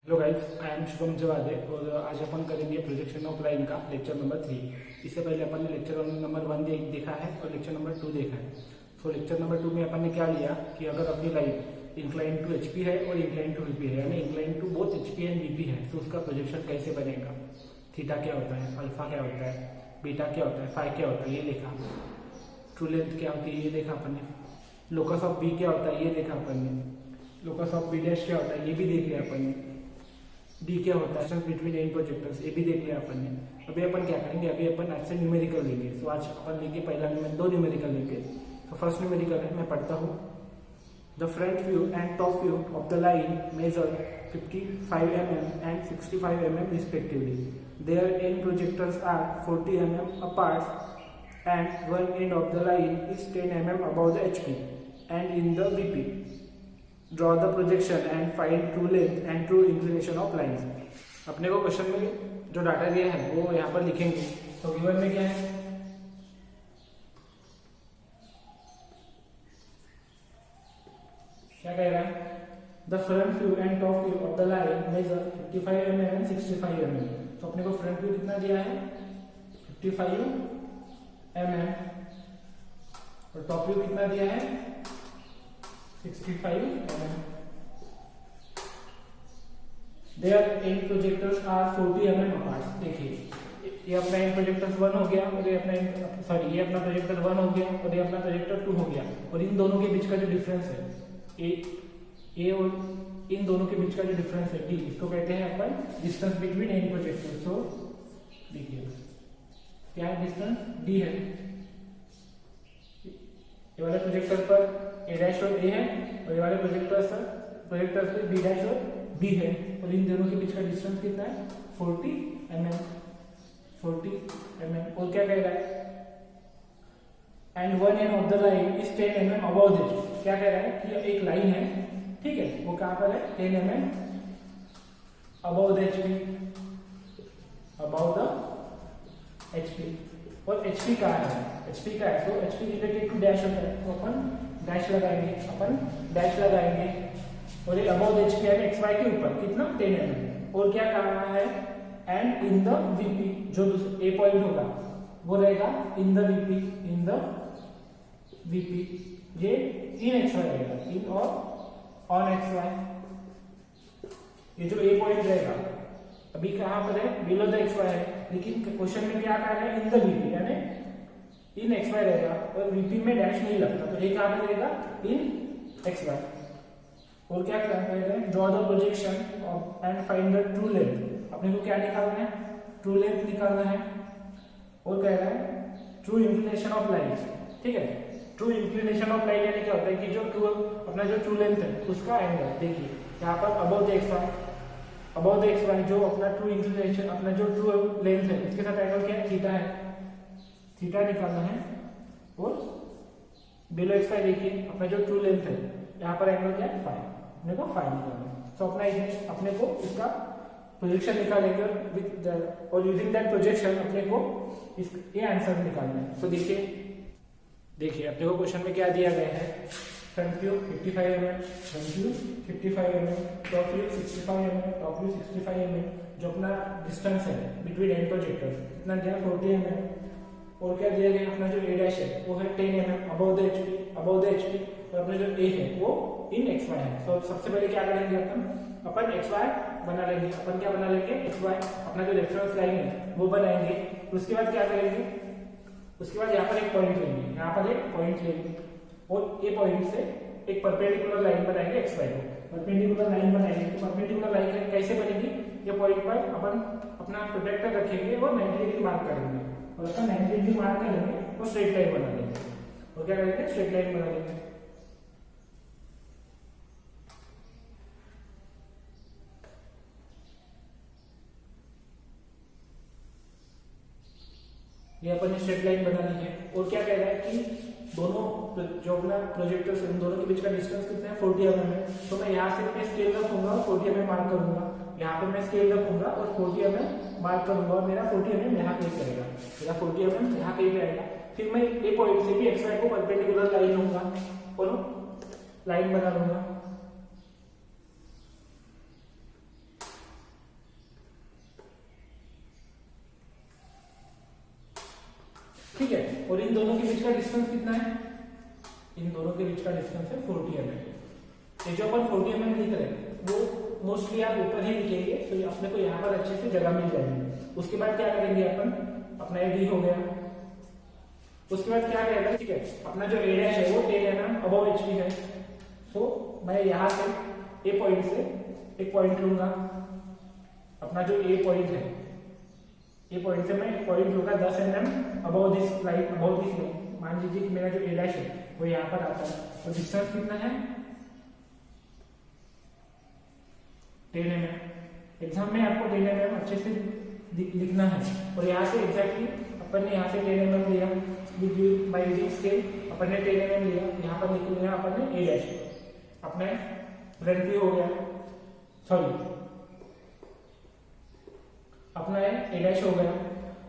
Hello guys, I am Shubham Jawade और आज अपन करेंगे प्रोजेक्शन ऑफ लाइन का लेक्चर नंबर 3। इससे पहले अपन ने लेक्चर नंबर 1 देखा है और लेक्चर नंबर 2 देखा है। सो लेक्चर नंबर 2 में अपन ने क्या लिया कि अगर अपनी लाइन इंक्लाइन टू एचपी है और इंक्लाइन टू वीपी है, यानी incline to both HP and VP है, तो उसका प्रोजेक्शन कैसे बनेगा, थीटा क्या होता है, अल्फा क्या होता है, बीटा क्या होता है, फाई क्या होता है, ये देखा। ट्रू लेंथ क्या होती है ये देखा अपन ने। लोकस ऑफ बी क्या होता है ये देखा अपन ने। लोकस ऑफ बी डैश क्या होता है ये भी देख लिया अपन ने। डी क्या होता है, डिस्टेंस बिटवीन एंड प्रोजेक्टर्स, ये भी देख लिया अपन ने। अभी अपन क्या करेंगे, अभी अपन आज से न्यूमेरिकल लेंगे। तो आज अपन लेंगे पहला दो न्यूमेरिकल लेंगे। तो फर्स्ट न्यूमेरिकल है, मैं पढ़ता हूँ। The front view and top view of the line measure 55 mm and 65 mm respectively. Their end projectors are 40 mm apart and one end of the line is 10 mm above the HP and in the VP. Draw the projection and find true length and true inclination of lines. अपने को question में जो data दिया है वो यहाँ पर लिखेंगे। तो गिवन में क्या है, क्या कह रहा है, the front view and top view of the line measure 55 mm and 65 mm। तो अपने को फ्रंट व्यू कितना दिया है 55 mm और टॉप व्यू कितना दिया है 65 mm। Their end projectors are 40 mm apart। देखिए ये अपना end प्रोजेक्टर 1 हो गया और ये अपना ये अपना प्रोजेक्टर 1 हो गया और ये अपना प्रोजेक्टर 2 हो गया, और इन दोनों के बीच का जो डिफरेंस है ए और इन दोनों के बीच का जो डिफरेंस है डी, इसको कहते हैं अपन डिस्टेंस बिटवीन एंड प्रोजेक्टर। सो देखिए क्या है, डिस्टेंस डी है। ये वाले प्रोजेक्टर पर ए डैश और ए है और ये वाले प्रोजेक्टर पर बी डैश और बी है, और इन दोनों के बीच का डिस्टेंस कितना है 40 mm। 40 mm और क्या कह रहा है, and one end of the line is 10 mm above this. क्या कह रहा है कि एक लाइन है, ठीक है, वो कहां पर है 10 mm above the HP, above the HP. और एचपी कहां है, एचपी का है, तो एचपी रिलेटेड टू डैश होता है, तो अपन डैश लगाएंगे, और ये अबव द एचपी है एक्स वाई के ऊपर कितना 10 mm। और क्या करना है, एंड इन द वीपी, जो ए पॉइंट होगा वो रहेगा इन द वीपी, ये इन एक्स वाई रहेगा, इन और ऑन एक्स वाई। ये जो ए पॉइंट रहेगा अभी कहां पर है, बिलो द एक्स वाई है, लेकिन क्वेश्चन में क्या कर रहा है इन द वीपी, यानी इन एक्स वाई रहेगा और वीपी में डैश नहीं लगता, तो ये कहां पर रहेगा इन एक्स वाई। और क्या कह रहे हैं, draw the projection and find the true length. अपने को क्या निकालना है, ट्रू लेंथ निकालना है। और कह रहा है ट्रू इंक्लिनेशन ऑफ लाइन, ठीक है। ट्रू इंक्लिनेशन ऑफ लाइन यानी क्या होता है कि जो अपना जो ट्रू लेंथ है उसका एंगल, देखिए यहाँ पर अबव द एक्स वाई, जो अपना ट्रू इंक्लिनेशन, अपना जो ट्रू लेंथ है इसके साथ एंगल क्या है, थीटा है, थीटा निकालना है। और बिलो एक्स वाई देखिए अपना जो ट्रू लेंथ है यहाँ पर एंगल क्या है फाई, अपने को फाई निकालना है। तो अपने को इसका प्रोजेक्शन निकालेंगे और यूजिंग दैट प्रोजेक्शन अपने को ये आंसर निकालना है। तो देखिए अपने को क्वेश्चन में क्या दिया गया है, front view 55 mm, front view 55 mm, top view 65 mm, top view 65 mm, जो अपना डिस्टेंस है बिटवीन एंड प्रोजेक्टर्स कितना दिया 40 mm। और क्या दिया गया, अपना जो ए डैश है वो है 10 mm अबव द एचपी, और अपना जो ए है वो इन एक्स वाई है। तो सबसे पहले क्या करेंगे, अपन एक्स वाई बना लेंगे। अपन क्या बना लेंगे, एक्स वाई अपना जो रेफरेंस लाइन है वो बनाएंगे। उसके बाद क्या करेंगे, उसके बाद यहाँ पर एक पॉइंट लेंगे, और ए पॉइंट से एक परपेंडिकुलर लाइन बनाएंगे एक्स वाई को, परपेंडिकुलर लाइन बनाएंगे। तो परपेंडिकुलर लाइन कैसे बनेगी, ये पॉइंट पर अपन अपना प्रोजेक्टर रखेंगे और 90 डिग्री मार्क करेंगे, और अपन 90 डिग्री मार्क करेंगे और स्ट्रेट लाइन बना लेंगे। और क्या करेंगे, स्ट्रेट लाइन बना लेंगे। ये अपन ने स्ट्रेट लाइन बनानी है। और क्या कह रहा है कि दोनों जो अपना प्रोजेक्टर से उन दोनों के बीच का डिस्टेंस कितना है 40 mm है। तो मैं यहाँ से मैं स्केल रखूंगा और 40 mm मार्क करूंगा, यहाँ पे मैं स्केल रखूंगा और 40 mm मार्क करूंगा, और मेरा 40 mm यहाँ कहीं करेगा, मेरा 40 mm यहाँ कहीं पे आएगा। फिर मैं ए पॉइंट से भी एक्स वाई को परपेंडिकुलर लाइन लूंगा और लाइन बना लूंगा। ठीक है। और इन दोनों के बीच का डिस्टेंस कितना है? इन दोनों के बीच का डिस्टेंस है 40 mm। ये जो अपन 40 mm लिख रहे हैं वो मोस्टली आप ऊपर ही लिखेंगे, तो अपने को यहाँ पर अच्छे से जगह मिल जाएगी। उसके बाद क्या करेंगे अपन, अपना ये डी हो गया, उसके बाद क्या करेगा, ठीक है, अपना जो ए डैश है वो 10 mm अबव एचपी है। सो मैं यहाँ से ए पॉइंट से एक पॉइंट लूंगा, अपना जो ए पॉइंट है, ए पॉइंट से मैं पॉइंट लूंगा 10 mm above this line, above this line. मान लीजिए कि मेरा जो ए डैश है वो यहाँ पर आता है, और डिस्टेंस कितना है 10 mm। एग्जाम में आपको 10 mm अच्छे से लिखना है, और यहाँ से एग्जैक्टली अपन ने यहाँ से 10 mm लिया बाय यूजिंग स्केल, अपन ने 10 mm लिया, यहाँ पर लिख लिया अपन ने ए डैश, अपने फ्रंट व्यू हो गया, सॉरी अपना ए डैश हो गया।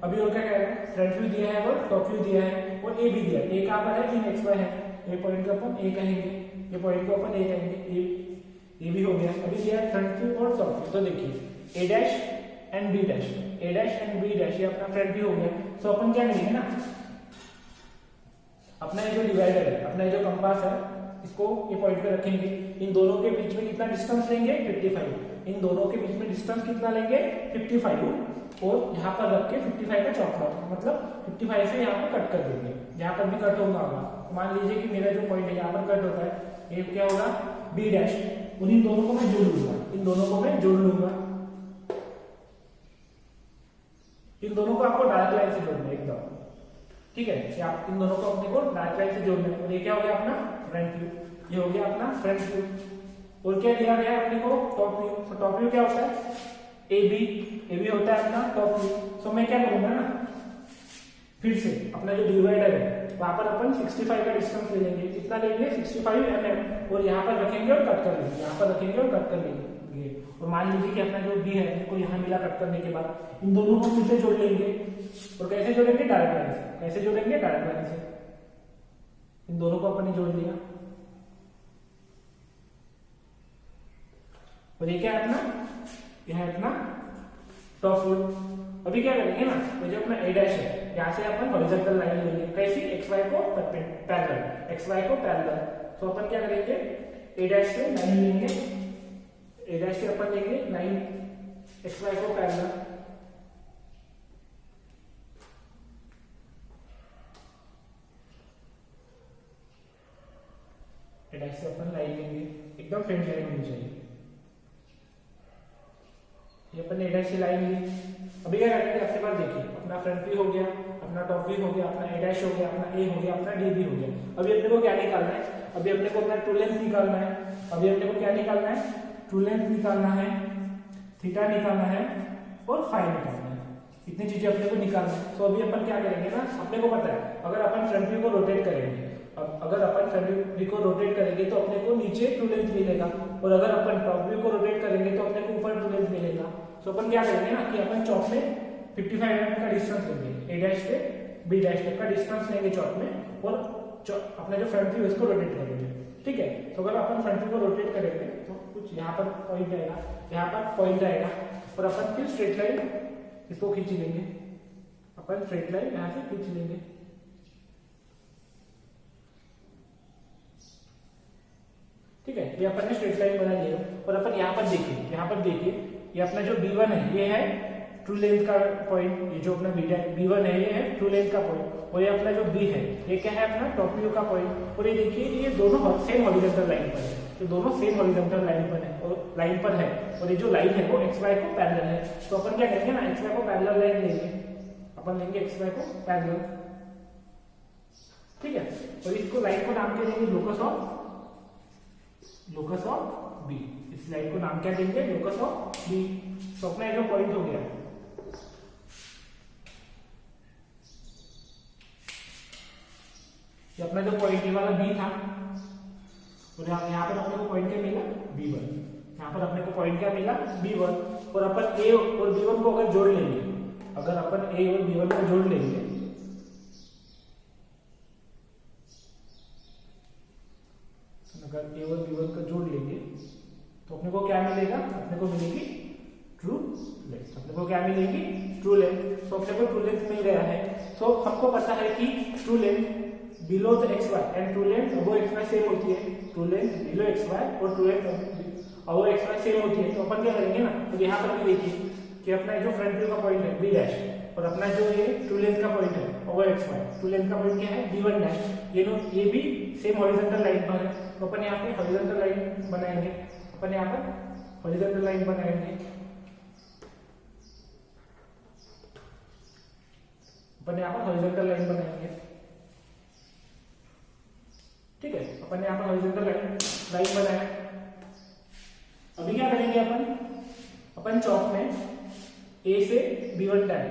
अभी और क्या कह रहे हैं, फ्रंट व्यू दिया है और टॉप व्यू दिया है और ए भी दिया है। ए कहाँ पर है, इन एक्स वाई है, ए पॉइंट को अपन ए कहेंगे, ये पॉइंट को अपन ए कहेंगे, ये भी हो गया। अभी दिया है फ्रंट व्यू और टॉप व्यू, तो देखिए A dash and B dash, A dash and B dash, ये अपना फ्रंट व्यू हो गया। सो अपन क्या करेंगे ना, अपना ये जो डिवाइडर है, अपना ये जो कंपास है, इसको ये पॉइंट पे रखेंगे। इन दोनों के बीच में कितना डिस्टेंस लेंगे 55, इन दोनों के बीच में डिस्टेंस कितना लेंगे 55, और यहाँ पर रख के 55 का चौक मार, मतलब 55 से यहाँ पर कट कर देंगे, यहाँ पर भी कट होगा। मान लीजिए कि मेरा जो पॉइंट है यहाँ पर कट होता है, ये क्या होगा बी डैश, उन्हीं दोनों को मैं जोड़ लूंगा, इन दोनों को मैं जोड़ लूंगा, इन दोनों को आपको डार्क लाइन से जोड़ना है एकदम, ठीक है। कि आप इन दोनों को अपने को डार्क लाइन से जोड़ना है। और ये क्या हो गया अपना फ्रंट व्यू, ये हो गया अपना फ्रंट व्यू। और क्या दिया गया है अपने को टॉप व्यू, तो टॉप व्यू क्या होता है ए बी होता है अपना टॉप व्यू। सो मैं क्या करूंगा ना, फिर से अपना जो डिवाइडर है वहां पर अपन 65 का डिस्टेंस ले लेंगे, कितना लेंगे 65 mm, और यहाँ पर रखेंगे और कट कर लेंगे, यहाँ पर रखेंगे और कट कर लेंगे। और मान लीजिए कि अपना जो बी है इसको यहाँ मिला कट करने के बाद, इन दोनों को फिर से जोड़ लेंगे। और कैसे जोड़ेंगे, डायरेक्ट लाइन से। कैसे जोड़ेंगे, डायरेक्ट लाइन से। इन दोनों को अपन ने जोड़ लिया, और ये क्या है अपना, यह है अपना टॉप व्यू। अभी क्या करेंगे ना, ये जो अपना ए डैश है, यहाँ से अपन हॉरिजॉन्टल लाइन लेंगे, कैसी एक्स वाई को पैरेलल, एक्स वाई को पैरेलल। तो अपन क्या करेंगे, ए डैश से लाइन लेंगे, ए डैश से अपन लेंगे लाइन एक्स वाई को पैरेलल, ए डैश से अपन लाइन लेंगे, एकदम फ्रेंड लाइन होनी चाहिए। ये अपन ए डैश से लाइन ली। अभी क्या करेंगे, अपने पास देखिए अपना फ्रंट व्यू हो गया, अपना टॉप व्यू हो गया, अपना ए डैश हो गया, अपना ए हो गया, अपना डी भी हो गया। अभी अपने को क्या निकालना है, अभी अपने को अपना ट्रू लेंथ निकालना है। अभी अपने को क्या निकालना है, ट्रू लेंथ निकालना है, थीटा निकालना है और फाई निकालना है। इतनी चीजें अपने को निकालना है। तो अभी अपन क्या करेंगे ना, अपने को पता है अगर अपन फ्रंट व्यू को रोटेट करेंगे, अगर अपन फ्रंट व्यू को रोटेट करेंगे तो अपने को नीचे ट्रू लेंथ मिलेगा, और अगर अपन टॉप व्यू को रोटेट करेंगे तो अपने को ऊपर ट्रू लेंथ मिलेगा। तो अपन क्या करेंगे ना कि अपन चौक में 55 mm का डिस्टेंस लेंगे, ए डैश से बी डैश तक का डिस्टेंस लेंगे चौक में, और अपना जो फ्रंट व्यू इसको रोटेट करेंगे, ठीक है। तो अगर अपन फ्रंट व्यू को रोटेट करेंगे तो कुछ यहाँ पर पॉइंट आएगा, यहाँ पर पॉइंट आएगा, और अपन फिर स्ट्रेट लाइन इसको खींच लेंगे, अपन स्ट्रेट लाइन यहाँ से खींच लेंगे, ठीक है। ये अपन ने स्ट्रेट लाइन बना लिया। और अपन यहाँ पर देखिए, यहाँ पर देखिए ये अपना जो B1 है ये है ट्रू लेंथ का पॉइंट, ये जो अपना B1 है ये है ट्रू लेंथ का पॉइंट, और ये अपना जो B है ये क्या है अपना टॉप व्यू का पॉइंट। और ये देखिए ये दोनों सेम हॉरिजॉन्टल लाइन पर है, ये दोनों सेम हॉरिजॉन्टल लाइन पर है, और ये जो लाइन है वो एक्स वाई को पैरेलल है। तो अपन क्या करेंगे ना, एक्स वाई को पैरेलल लाइन लेंगे, अपन लेंगे एक्स वाई को पैरेलल, ठीक है। और इसको लाइन को नाम क्या देंगे, लोकस ऑफ बी। इस लाइन को नाम क्या देंगे, लोकस ऑफ बी। तो अपना ये जो पॉइंट हो गया, ये अपना जो पॉइंट ये वाला बी था, और यहाँ पर अपने को पॉइंट क्या मिला B1, यहाँ पर अपने को पॉइंट क्या मिला B1। और अपन ए और B1 को अगर जोड़ लेंगे, अगर अपन ए और B1 को जोड़ लेंगे, अगर ए और B1 को जोड़ लेंगे तो अपने को क्या मिलेगा, अपने को मिलेगी ट्रू लेंथ। अपने को क्या मिलेगी, ट्रू लेंथ। तो अपने को ट्रू लेंथ मिल गया है। सो हमको पता है कि true length below the X Y and true length above X Y same होती है, true length below X Y और true length above X Y same होती है। तो अपन क्या करेंगे ना, तो यहाँ पर भी देखिए कि अपना जो फ्रंट व्यू का पॉइंट है बी डैश और अपना जो ये ट्रू लेंथ का पॉइंट है above X Y, true length का पॉइंट क्या है b1 डैश, ये भी सेम हॉरिजॉन्टल लाइन पर है। तो अपन यहाँ पे हॉरिजॉन्टल लाइन बनाएंगे, अपन यहाँ पर हॉरिजॉन्टल लाइन बनाएंगे, अपन यहाँ पर हॉरिजॉन्टल लाइन बनाएंगे, ठीक है। अपन यहाँ पर हॉरिजॉन्टल लाइन बनाए। अभी क्या करेंगे अपन चौक में ए से b1 तक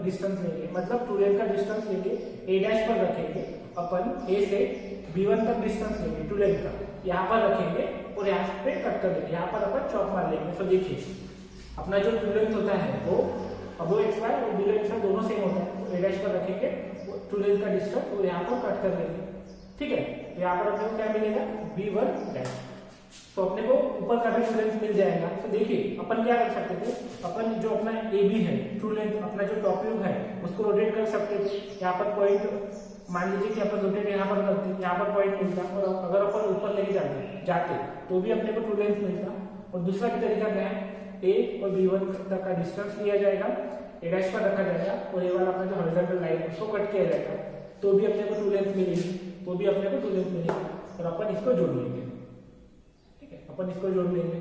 डिस्टेंस लेंगे, मतलब ट्रू लेंथ का डिस्टेंस लेंगे, ए डैश पर रखेंगे, अपन ए से b1 तक डिस्टेंस लेंगे ट्रू लेंथ का, यहाँ पर रखेंगे और यहाँ पे कट कर देंगे, यहाँ पर अपन चौक मार लेंगे। तो देखिए अपना जो ट्रू लेंथ होता है वो अबव एक्स वाई और बिलो एक्स वाई दोनों सेम होता है। तो ए डैश पर रखेंगे ट्रू लेंथ का डिस्टेंस और यहाँ पर कट कर लेंगे, ठीक है। यहाँ पर अपने को क्या मिलेगा b1 डैश, तो अपने को ऊपर का भी ट्रू लेंथ मिल जाएगा। तो देखिए अपन क्या कर सकते थे, अपन जो अपना ए बी है ट्रू लेंथ, अपना जो टॉप व्यू है उसको रोटेट कर सकते थे। यहाँ पर पॉइंट मान लीजिए कि अपन रोटेट यहाँ पर करते, यहाँ पर पॉइंट मिलता और अगर अपन ऊपर लेके जाते तो भी अपने को ट्रू लेंथ मिलता। और दूसरा भी तरीका क्या है, ए और b1 तक का डिस्टेंस लिया जाएगा, ए डैश पर रखा जाएगा और ए वाला अपना जो हॉरिजॉन्टल लाइन है उसको कट किया जाएगा, तो भी अपने को ट्रू लेंथ मिलेगी, तो भी अपने को ट्रू लेंथ मिलेगी। और अपन इसको जोड़ लेंगे, ठीक है, अपन इसको जोड़ लेंगे,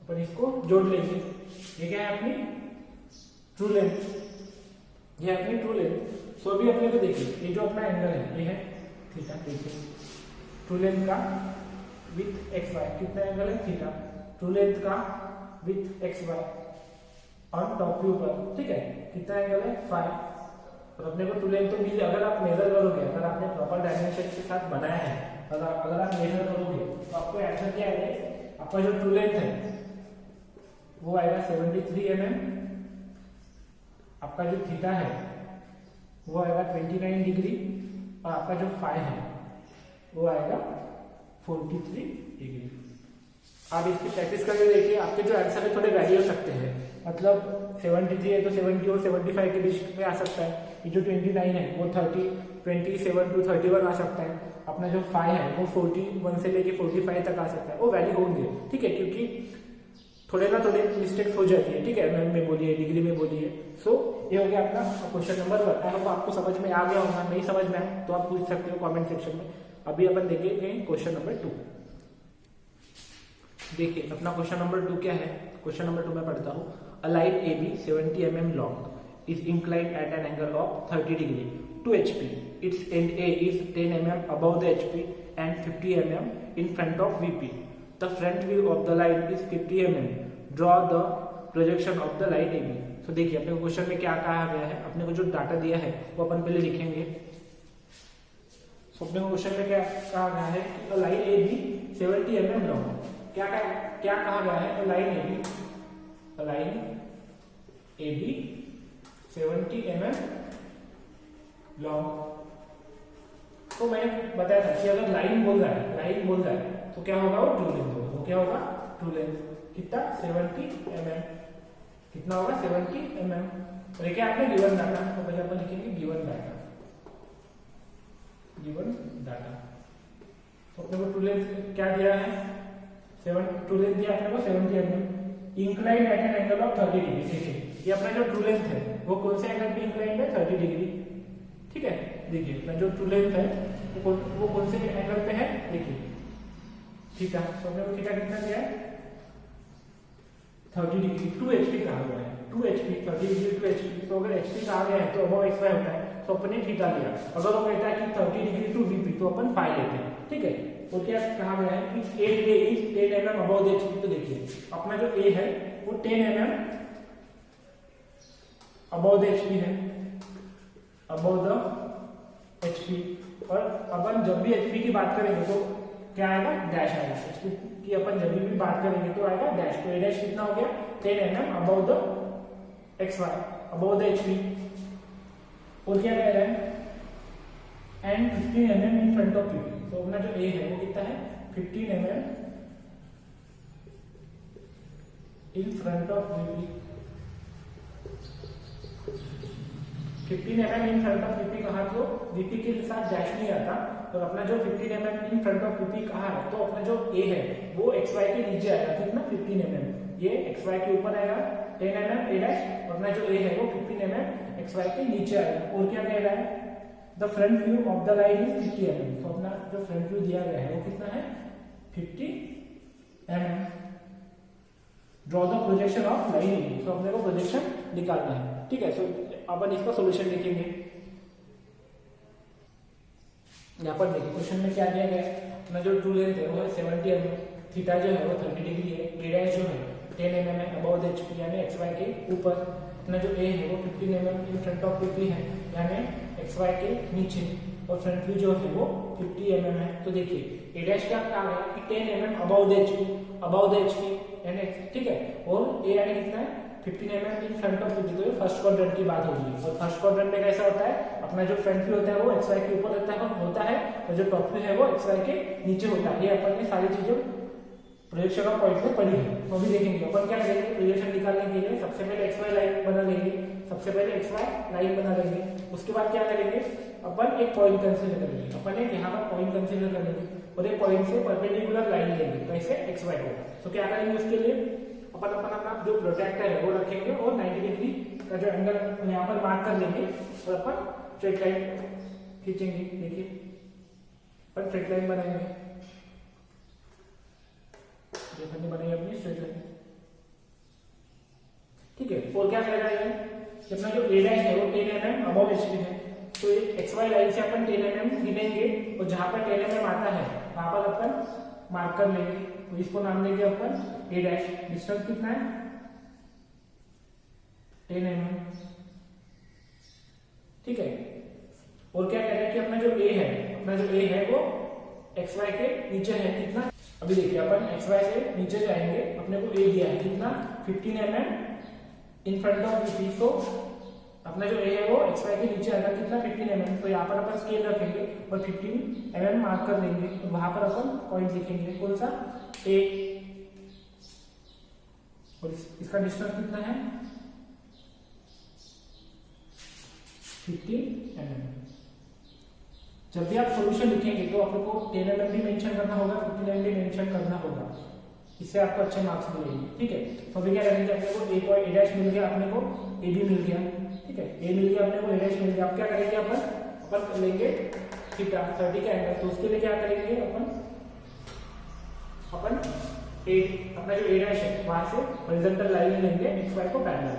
अपन इसको जोड़ लेंगे। ये क्या है अपनी ट्रू लेंथ, ये अपनी ट्रू लेंथ। सो अभी अपने को देखिए ये जो अपना एंगल है ये है थीटा, देखिए ट्रू लेंथ का विथ एक्स वाई कितना एंगल है थीटा, ट्रू लेंथ का with X Y on top view पर, ठीक है, कितना एंगल है फाई। और अपने को ट्रू लेंथ तो मिली, अगर आप मेजर करोगे, अगर आपने प्रॉपर डायमेंशन के साथ बनाया है, अगर आप मेजर करोगे तो आपको आंसर क्या आएगा, आपका जो ट्रू लेंथ है वो आएगा 73 mm, आपका जो थीटा है वो आएगा 29 डिग्री और आपका जो फाई है वो आएगा 43 डिग्री। आप इसकी प्रैक्टिस करके देखिए, आपके जो आंसर है थोड़े वैरी हो सकते हैं, मतलब 73 है तो 70 और 75 के बीच में आ सकता है, ये जो 29 है वो 27 टू 31 आ सकता है, अपना जो 5 है वो 41 से लेके 45 तक आ सकता है, वो वैल्यू होंगे, ठीक है, क्योंकि थोड़े ना थोड़े मिस्टेक्स हो जाती है, ठीक है, mm में बोलिए, डिग्री में बोलिए। सो ये हो गया अपना क्वेश्चन नंबर 1। आई होप आपको समझ में आ गया होगा, नहीं समझ में आए तो आप पूछ सकते हो कमेंट सेक्शन में। अभी अपन देखेंगे क्वेश्चन नंबर 2। देखिए अपना क्वेश्चन नंबर 2 क्या है, क्वेश्चन नंबर 2 में पढ़ता हूँ। A line AB 70 mm long is inclined at an angle of 30 degree to HP. Its end A is 10 mm above the HP and 50 mm in front of VP. The front view of the line is 50 mm. Draw the projection of the line AB. तो देखिए अपने question में क्या कहा गया है, अपने को जो डाटा दिया है वो अपन पहले लिखेंगे। अपने क्वेश्चन में क्या कहा गया है कि लाइन AB 70 mm लॉन्ग, क्या कहा गया है, लाइन AB 70 mm लॉन्ग। तो मैंने बताया था कि अगर लाइन बोल रहा है तो क्या होगा, वो ट्रू लेंथ होगा, वो क्या होगा ट्रू लेंथ, कितना 70 mm, कितना होगा 70 mm। और ये क्या आपने गिवन डाटा, तो पहले अपन लिखेंगे गिवन डाटा। तो अपने को ट्रू लेंथ क्या दिया है, ट्रू लेंथ दिया अपने को 70 mm, inclined at an angle of 30 degree. देखिए ये अपना जो ट्रू लेंथ है वो कौन से एंगल पे इंक्लाइंड है, 30 डिग्री, ठीक है। देखिए अपना जो ट्रू लेंथ है वो कौन से एंगल पे है, देखिए थीटा। तो अपने को थीटा कितना दिया है 30 डिग्री, 2 HP कहा गया है, 2 HP 30 डिग्री 2 HP। तो अगर HP कहा गया है तो अबव एक्स वाई होता है, तो अपने थीटा लिया। अगर वो कहता है कि 30 डिग्री टू VP तो अपन फाई लेते हैं, ठीक है। तो क्या कहा गया है कि A is 10 mm above the HP। तो देखिए अपना जो A है वो 10 mm above the HP है, above the HP। और अपन जब भी HP की बात करेंगे तो क्या आएगा, डैश आएगा। HP की अपन जब भी बात करेंगे तो आएगा डैश। तो A डैश कितना हो गया 10 mm above the XY, above the HP। और क्या कह रहा है, and 15 mm in front of VP। तो अपना जो A है वो कितना है 15 mm in front of VP। 15 mm in front of VP कहा तो VP के साथ डैश नहीं आता, तो अपना जो 15 mm in front of VP कहा है तो अपना जो A है वो XY के नीचे आएगा, कितना 15 mm, ये XY के ऊपर आएगा 10 mm A डैश, अपना जो A है वो 15 mm XY के नीचे आएगा। और क्या कह रहा है, the front view of the line is 50 mm, तो अपना जो फ्रंट व्यू दिया गया है वो कितना है 50 mm। Draw the projection of line AB, तो अपने को प्रोजेक्शन निकालना है, ठीक है। सो अपन इसका सॉल्यूशन लिखेंगे। यहाँ पर देखिए क्वेश्चन में क्या दिया गया है, अपना जो ट्रू लेंथ है वो है 70 mm, थीटा जो है वो 30 डिग्री है, A डैश जो है 10 mm है अबव द HP यानी XY के ऊपर, अपना जो A है वो 15 mm in front of VP है यानी XY के नीचे, और फ्रंट व्यू जो है वो 50 mm है। तो देखिए A डैश क्या आ गया कि 10 mm अबव द HP यानी, ठीक है, और A यानी कितना है 15 mm in front of VP, तो ये फर्स्ट क्वाड्रेंट की बात होगी। और फर्स्ट क्वाड्रेंट में कैसा होता है, अपना जो फ्रंट व्यू होता है वो XY के ऊपर होता है और जो टॉप व्यू है वो XY के नीचे होता है। ये अपन ने सारी चीजें प्रोजेक्शन ऑफ पॉइंट में पढ़ी है, तो अभी देखेंगे अपन क्या करेंगे। प्रोजेक्शन निकालने के लिए सबसे पहले XY लाइन बना लेंगे, सबसे पहले XY लाइन बना लेंगे। उसके बाद क्या करेंगे, अपन एक पॉइंट कंसीडर करेंगे, अपन एक यहाँ पर पॉइंट कंसीडर करेंगे और एक पॉइंट से परपेंडिकुलर लाइन लेंगे, कैसे XY को। तो क्या करेंगे, उसके लिए अपन अपना जो प्रोटेक्टर है वो रखेंगे और 90 डिग्री का जो एंगल यहाँ पर मार्क कर लेंगे और अपन स्ट्रेट लाइन खींचेंगे। देखिए अपन स्ट्रेट लाइन बनाएंगे, हमने बनाई अपनी स्ट्रेट लाइन, ठीक है। और क्या कह रहा है कि अपना जो A डैश है वो 10 mm अबव HP है, तो ये XY लाइन से अपन 10 mm गिनेंगे और जहां पर 10 mm आता है वहां पर अपन मार्क कर लेंगे, तो इसको नाम देंगे अपन A डैश। डिस्टेंस कितना है 10 mm, ठीक है। और क्या कह रहे हैं कि अपना जो A है, अपना जो A है वो XY के नीचे है, कितना, अभी देखिए अपन XY से नीचे जाएंगे, अपने को A दिया है कितना 15 mm in front of VP, तो अपना जो A है वो XY के नीचे आएगा, कितना 15 mm, तो यहाँ पर अपन स्केल रखेंगे और 15 mm मार्क कर लेंगे और वहां पर अपन पॉइंट लिखेंगे, कौन सा A, और इसका डिस्टेंस कितना है 15 mm। जब भी आप सॉल्यूशन लिखेंगे तो आपको 10 mm भी मेंशन करना होगा, 15 mm भी मेंशन करना होगा, इससे आपको अच्छे मार्क्स मिलेंगे, ठीक है। तो अभी क्या करेंगे, अपने को A डैश मिल गया, अपने को A भी मिल गया, ठीक है, A मिल गया, अपने को A डैश मिल गया। अब क्या करेंगे, अपन लेंगे थीटा 30 का एंगल, तो उसके लिए क्या करेंगे, अपन अपना जो A डैश है वहां से हॉरिजॉन्टल लाइन लेंगे XY को पैरेलल,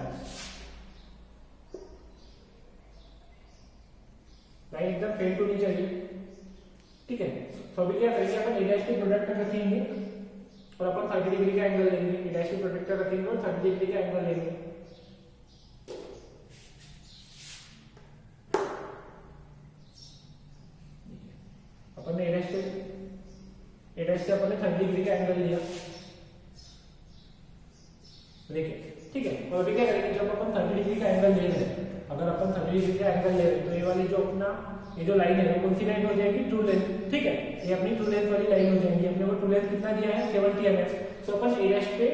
लाइन एकदम फेल टू नहीं चाहिए, ठीक है। तो अभी क्या करेंगे, अपन A डैश के प्रोडक्ट रखेंगे और अपन 30 डिग्री का एंगल लेंगे, A डैश के प्रोडक्ट रखेंगे और 30 डिग्री का एंगल लेंगे। अपन ने A डैश से अपन ने 30 डिग्री का एंगल लिया, देखिए, ठीक है। और अभी क्या करेंगे, जब अपन 30 डिग्री का एंगल ले रहे हैं, अगर अपन 30 डिग्री का एंगल ले रहे हैं तो ये वाली जो अपना ये जो लाइन है वो कौन सी लाइन हो जाएगी, ट्रू लेंथ, ठीक है, ये अपनी ट्रू लेंथ वाली लाइन हो जाएगी। अपने को ट्रू लेंथ कितना दिया है 70 mm, तो अपन A डैश पे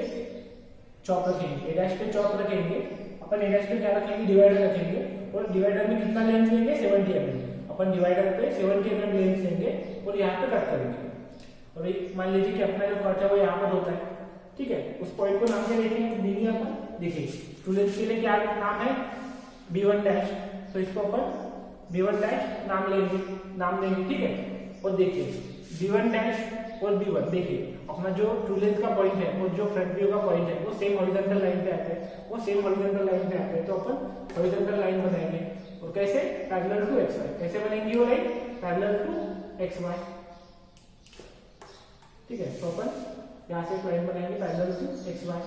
चौक रखेंगे, A डैश पे चौक रखेंगे, अपन A डैश पे क्या रखेंगे, डिवाइडर रखेंगे, और डिवाइडर में कितना लेंथ लेंगे 70 mm, अपन डिवाइडर पे 70 mm लेंथ लेंगे और यहाँ पे कट करेंगे। और मान लीजिए कि अपना जो कट है वो यहाँ पर होता है, ठीक है, उस पॉइंट को नाम क्या देंगे अपन, देखिए ट्रू लेंथ के लिए क्या नाम है B1 डैश, तो इसको अपन B1 डैश नाम देंगे, ठीक है। और देखिए B1 डैश और B1, देखिए अपना जो ट्रू लेंथ का पॉइंट है और जो फ्रंट व्यू का पॉइंट है वो सेम हॉरिजॉन्टल लाइन पे आते हैं, तो अपन हॉरिजॉन्टल लाइन बनाएंगे, और कैसे, पैरेलल टू XY, कैसे बनेंगी वो लाइन, पैरेलल टू XY, ठीक है। तो अपन यहाँ से एक लाइन बनाएंगे पैरेलल टू XY,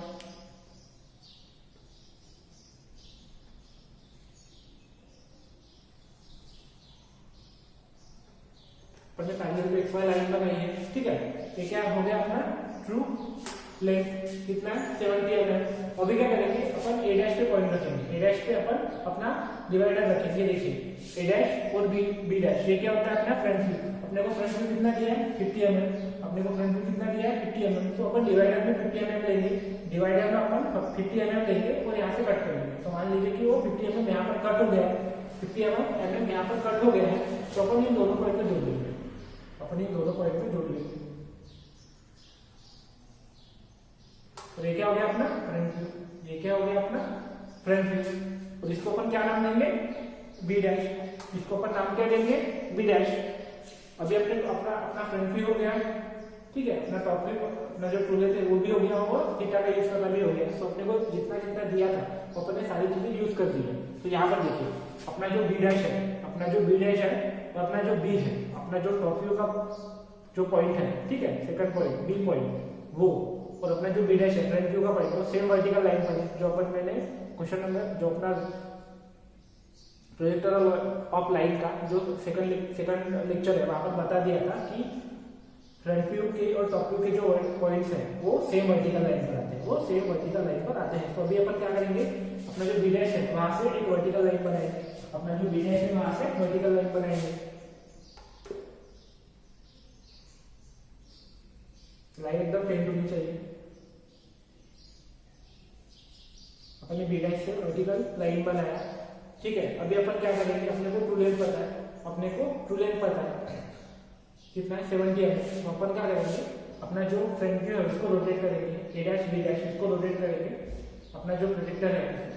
हमने पैरेलल टू XY लाइन बनाई है, ठीक है। ये क्या हो गया अपना ट्रू लेंथ, कितना 70 mm। अभी क्या करेंगे, अपन A डैश पे पॉइंट रखेंगे, A डैश पे अपन अपना डिवाइडर रखेंगे, देखिए A डैश और B डैश, ये क्या होता है अपना फ्रंट व्यू, अपने को फ्रंट व्यू कितना दिया है 50 mm, अपने को फ्रंट व्यू कितना दिया है 50 mm, तो अपन डिवाइडर में 50 mm लेंगे, डिवाइडर में अपन 50 mm लेंगे और यहाँ से कट करेंगे। तो मान लीजिए कि वो 50 mm यहाँ पर कट हो गया, 50 mm यहाँ पर कट हो गया है, तो अपन इन दोनों पॉइंट में जोड़ लेंगे, तो ये क्या हो गया अपना फ्रंट व्यू, ये क्या हो गया अपना फ्रंट व्यू। और इसको अपन क्या नाम देंगे, बी डैश, इसको अपन नाम क्या देंगे, बी डैश। अभी अपने अपना फ्रंट व्यू हो गया, ठीक है, अपना टॉप व्यू, अपना जो टूल थे वो भी हो गया, और थीटा का यूज करना भी हो गया। तो अपने को जितना जितना दिया था वो अपने सारी चीजें यूज कर दी है। तो यहाँ पर देखिए अपना जो बी डैश है, और अपना जो बी है, अपना जो टॉप व्यू का जो पॉइंट है, ठीक है, सेकंड पॉइंट बी पॉइंट वो, और अपना जो बी डैश है फ्रंट व्यू का पॉइंट, वो सेम वर्टिकल लाइन पर है जो अपन मैंने क्वेश्चन नंबर जो अपना प्रोजेक्टर ऑफ लाइन का जो सेकंड लेक्चर है वहां पर बता दिया था कि फ्रंट व्यू के और टॉप व्यू के जो पॉइंट्स हैं वो सेम वर्टिकल लाइन पर आते हैं, तो अभी अपन क्या करेंगे, अपना जो बी डैश है वहां से एक वर्टिकल लाइन बनाएंगे, लाइन एकदम फेंट होनी चाहिए। अपने बी डैश से वर्टिकल लाइन बनाया, ठीक है। अभी अपन क्या करेंगे, अपने को ट्रू लेंथ पता है कितना है 70 mm। तो अपन क्या करेंगे, अपना जो फ्रंट व्यू है उसको रोटेट करेंगे, ए डैश बी डैश इसको रोटेट करेंगे, अपना जो प्रोजेक्टर है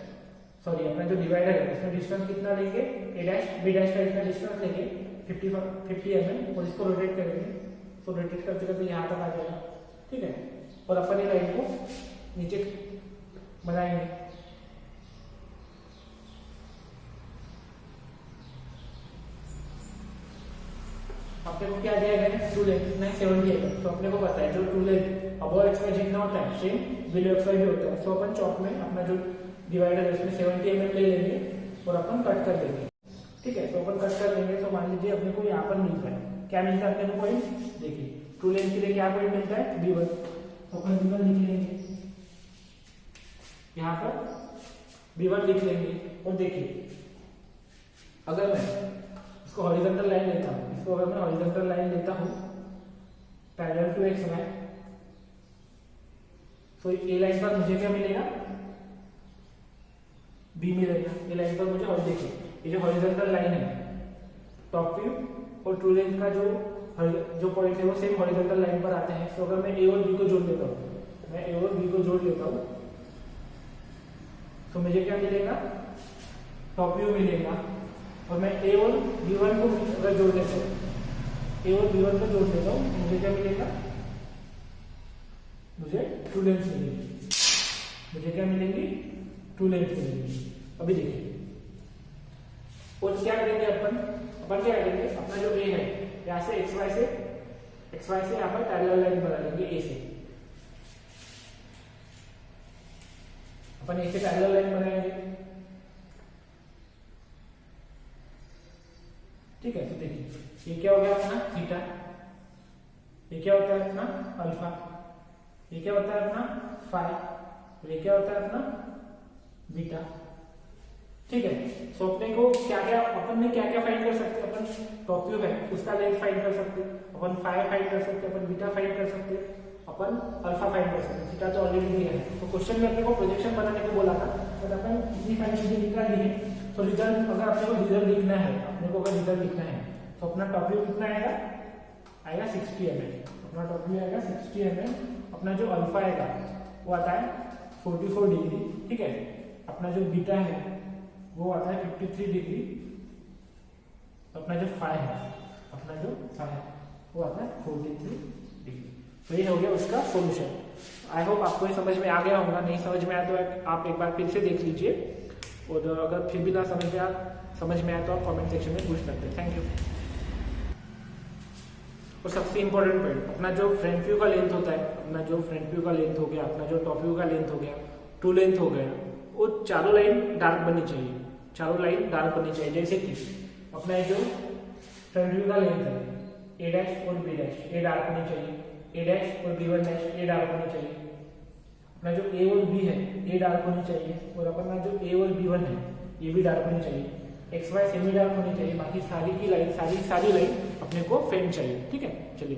अपना जो डिवाइडर है उसमें डिस्टेंस कितना लेंगे, ए डैश बी डैश का इतना डिस्टेंस लेंगे 50 mm, और इसको रोटेट करेंगे। तो रोटेट करते करते यहाँ तक आ जाएगा, ठीक है। और अपन ये लाइन को नीचे बनाएंगे, अपने को क्या दिया गया है, ट्रू लेंथ कितना है 70 mm। तो अपने को पता है जो true length above X Y जितना होता है सेम बिलो एक्स वाई भी होता है। तो अपन चौक में अपना जो डिवाइडर है उसमें 70 mm ले लेंगे और अपन कट कर देंगे, ठीक है। तो अपन कट कर देंगे, तो मान लीजिए अपने को यहाँ पर मिलता है, क्या मिलता है अपने को पॉइंट, देखिए ट्रू लेंथ के लिए क्या पॉइंट मिलता है, B1। तो अपन B1 लिख लेंगे, यहाँ पर B1 लिख लेंगे। और देखिए अगर मैं इसको हॉरिजॉन्टल लाइन लेता हूं पैरेलल टू एक्स वाई, तो ए लाइन पर मुझे क्या मिलेगा, बी मिलेगा। ए लाइन पर मुझे, और देखिए ये जो हॉरिजॉन्टल लाइन है टॉप व्यू और ट्रू लेंथ का जो पॉइंट है वो सेम हॉरिजॉन्टल लाइन पर आते हैं। तो अगर मैं ए और बी को जोड़ लेता हूं, तो मुझे क्या मिलेगा, टॉप व्यू मिलेगा। और मैं ए और B1 को अगर जोड़ लेता हूँ, मुझे क्या मिलेगा, मुझे ट्रू लेंथ मिलेगी। अभी देखिए और क्या करेंगे अपन क्या करेंगे, अपना जो ए है यहाँ से एक्स वाई से यहाँ पर पैरेलल लाइन बना लेंगे, ए से अपन ए से पैरेलल लाइन बनाएंगे, ठीक है। तो देखिए ये क्या हो गया अपना थीटा, ये क्या होता है अपना अल्फा, ये क्या होता है अपना फाई, ये क्या होता है अपना बीटा, ठीक है। सो अपने को अपन ने क्या फाइंड कर सकते हैं, अपन टॉप व्यू है उसका लेंथ फाइंड कर सकते हैं, अपन फाई फाइंड कर सकते हैं, अपन बीटा फाइंड कर सकते हैं, अपन अल्फा फाइंड कर सकते हैं। थीटा तो ऑलरेडी दिया है, तो क्वेश्चन में अपने को प्रोजेक्शन बनाने को बोला था, तो अपन इतनी सारी चीजें निकाल ली है। तो रिजल्ट अगर अपने को रिजल्ट लिखना है, तो अपना टॉप व्यू कितना आएगा 60 mm। अपना टॉप व्यू आएगा 60 mm। अपना जो अल्फा आएगा वो आता है 44 डिग्री, ठीक है। अपना जो बीटा है वो आता है 53 डिग्री। अपना जो फाई है वो आता है 43 डिग्री। तो ये हो गया उसका सॉल्यूशन। आई होप आपको ये समझ में आ गया होगा, नहीं समझ में आया तो आप एक बार फिर से देख लीजिए, और अगर फिर भी ना समझ में आया तो आप कमेंट सेक्शन में पूछ सकते हैं। Thank you. और सबसे इंपॉर्टेंट पॉइंट, अपना जो फ्रंट व्यू का लेंथ होता है, अपना जो टॉप व्यू का लेंथ हो गया, ट्रू लेंथ हो गया, वो चारों लाइन डार्क बननी चाहिए। जैसे कि अपना जो फ्रंट व्यू का लेंथ है ए डैश और बी डैश, ए डार्क होनी चाहिए, ए डैश और B1 डैश ए डार्क होनी चाहिए। अपना जो ए और बी है ये डार्क होनी चाहिए, और अपना जो ए और B1 है ये भी डार्क होनी चाहिए। एक्स वाई सेमी डार्क होनी चाहिए, बाकी सारी लाइन अपने को फेंट चाहिए, ठीक है। चलिए।